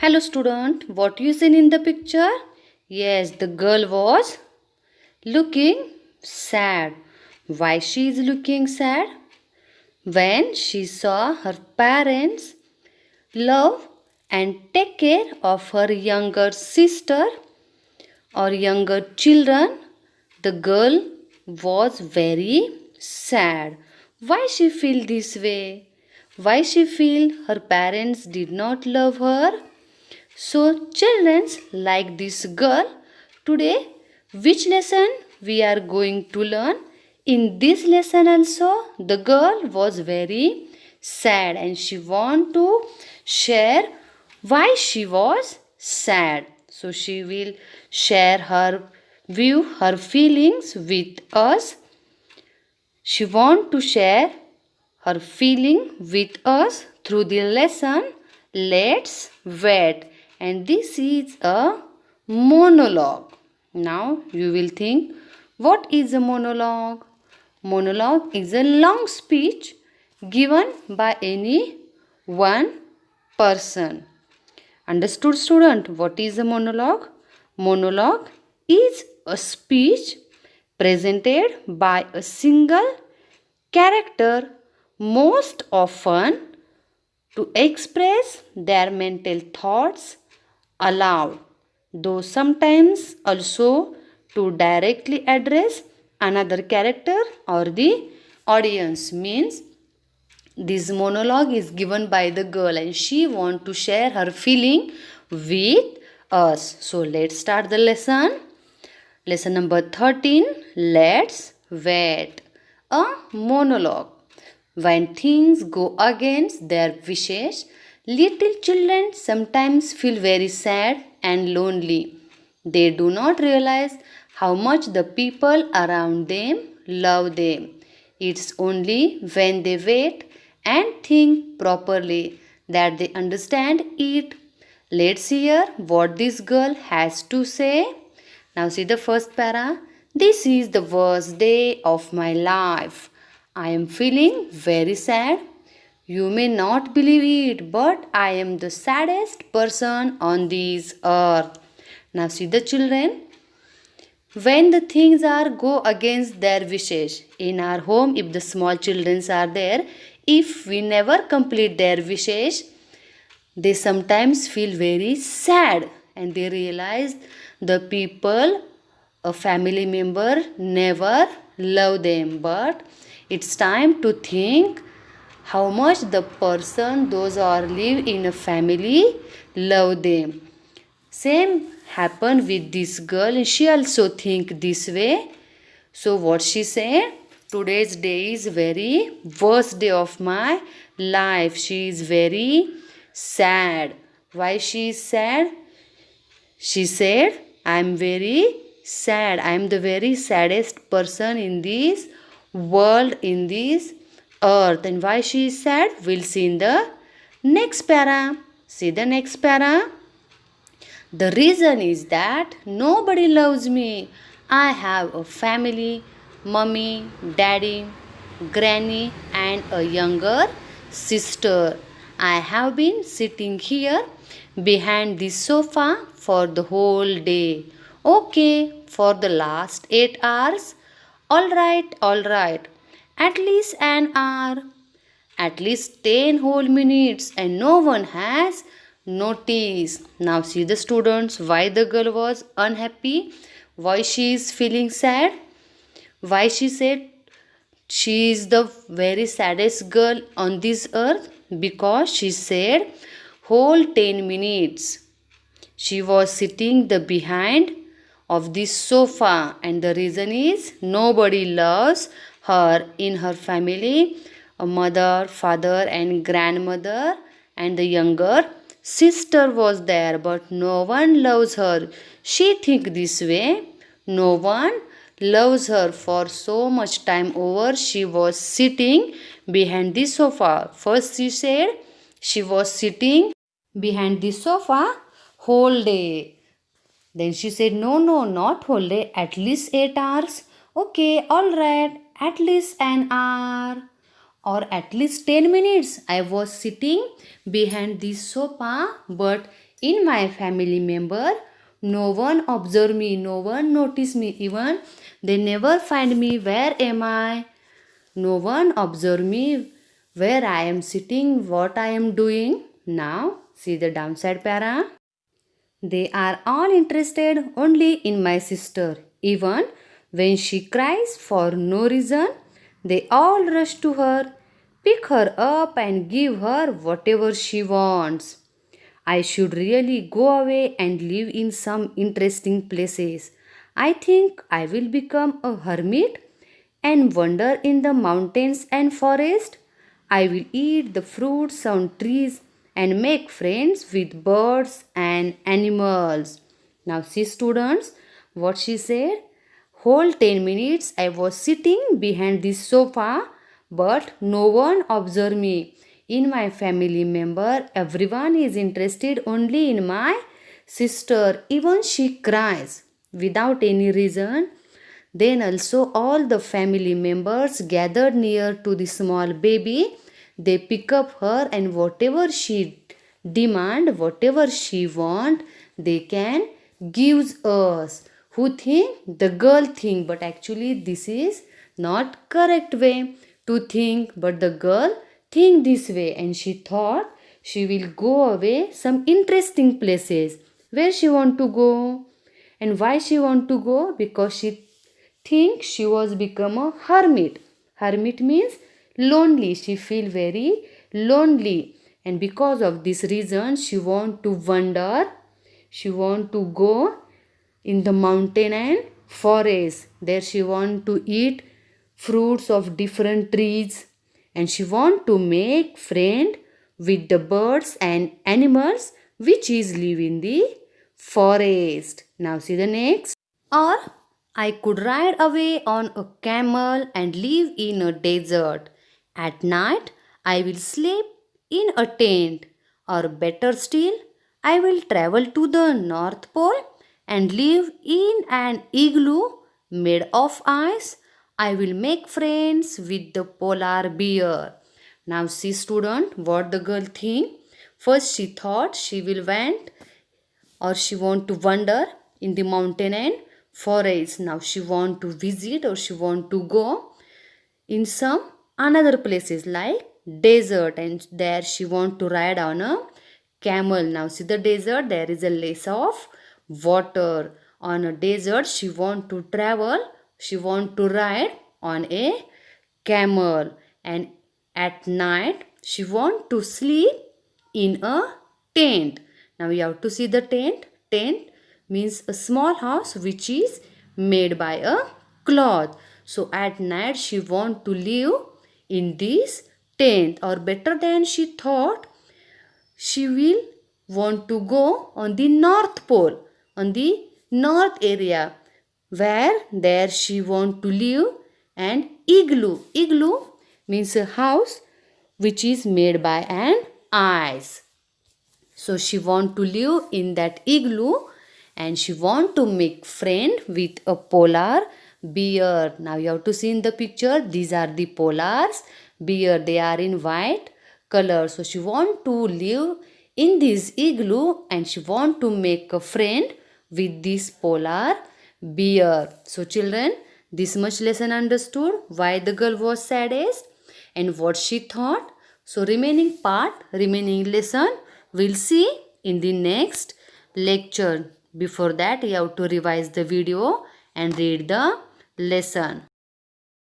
Hello student, what you seen in the picture? Yes, the girl was looking sad. Why she is looking sad? When she saw her parents love and take care of her younger sister or younger children, the girl was very sad. Why she feel this way? Why she feel her parents did not love her? So, children, like this girl, today which lesson we are going to learn? In this lesson also, the girl was very sad and she want to share why she was sad. So, she will share her view, her feelings with us. She want to share her feeling with us through the lesson. Let's wait. And this is a monologue. Now you will think, what is a monologue? Monologue is a long speech given by any one person. Understood, student? What is a monologue? Monologue is a speech presented by a single character, most often to express their mental thoughts aloud, though sometimes also to directly address another character or the audience. Means this monologue is given by the girl and she want to share her feeling with us. So let's start the lesson. Lesson number 13. Let's wait. A monologue. When things go against their wishes, little children sometimes feel very sad and lonely. They do not realize how much the people around them love them. It's only when they wait and think properly that they understand it. Let's hear what this girl has to say. Now see the first para. This is the worst day of my life. I am feeling very sad. You may not believe it, but I am the saddest person on this earth. Now see the children. When the things are go against their wishes in our home, if the small children are there, if we never complete their wishes, they sometimes feel very sad and they realize the people, a family member, never love them. But it's time to think how much the person, those who are live in a family, love them. Same happened with this girl and she also think this way. So what she said, today's day is very worst day of my life. She is very sad. Why she is sad? She said, I am very sad. I am the very saddest person in this world, in this earth. And why she is sad? We'll see in the next para. See the next para. The reason is that nobody loves me. I have a family, mummy, daddy, granny, and a younger sister. I have been sitting here behind this sofa for the whole day. Okay, for the last 8 hours. All right. At least an hour, at least 10 whole minutes, and no one has noticed. Now see the students, why the girl was unhappy, why she is feeling sad, why she said she is the very saddest girl on this earth, because she said whole 10 minutes she was sitting the behind of this sofa, and the reason is nobody loves her in her family. A mother, father, and grandmother, and the younger sister was there, but no one loves her. She think this way. No one loves her. For so much time over, she was sitting behind the sofa. First she said she was sitting behind the sofa whole day. Then she said, no, not whole day, at least 8 hours. Okay, all right, at least an hour. or at least 10 minutes I was sitting behind the sofa, but in my family member, no one observed me, no one noticed me, even they never find me. Where am I? No one observed me where I am sitting, what I am doing. Now, see the downside para. They are all interested only in my sister. Even when she cries for no reason, they all rush to her, pick her up, and give her whatever she wants. I should really go away and live in some interesting places. I think I will become a hermit and wander in the mountains and forest. I will eat the fruits on trees and make friends with birds and animals. Now, see, students, what she said. Whole 10 minutes I was sitting behind the sofa, but no one observed me. In my family member, everyone is interested only in my sister. Even she cries without any reason. Then also all the family members gathered near to the small baby. They pick up her, and whatever she demand, whatever she want, they can gives us. Who think? The girl think, but actually this is not correct way to think, but the girl think this way, and she thought she will go away some interesting places. Where she want to go? And why she want to go? Because she think she was become a hermit. Hermit means lonely. She feel very lonely, and because of this reason she want to wander. She want to go in the mountain and forest. There she want to eat fruits of different trees, and she want to make friend with the birds and animals which is live in the forest. Now see the next. Or I could ride away on a camel and live in a desert. At night, I will sleep in a tent. Or better still, I will travel to the North Pole and live in an igloo made of ice. I will make friends with the polar bear. Now see, student, what the girl think. First she thought she will went, or she want to wander in the mountain and forest. Now she want to visit, or she want to go in some another places like desert, and there she want to ride on a camel. Now see the desert, there is a less of water. On a desert she want to travel, she want to ride on a camel, and at night she want to sleep in a tent. Now you have to see the tent. Tent means a small house which is made by a cloth. So at night she want to live in this tent, or better than she thought, she will want to go on the North Pole, on the north area, where there she want to live an igloo. Igloo means a house which is made by an ice. So she want to live in that igloo, and she want to make friend with a polar bear. Now you have to see in the picture, these are the polars bear. They are in white color. So she want to live in this igloo, and she want to make a friend with this polar bear. So children, this much lesson understood why the girl was saddest and what she thought. So remaining part, remaining lesson, we'll see in the next lecture. Before that, you have to revise the video and read the lesson.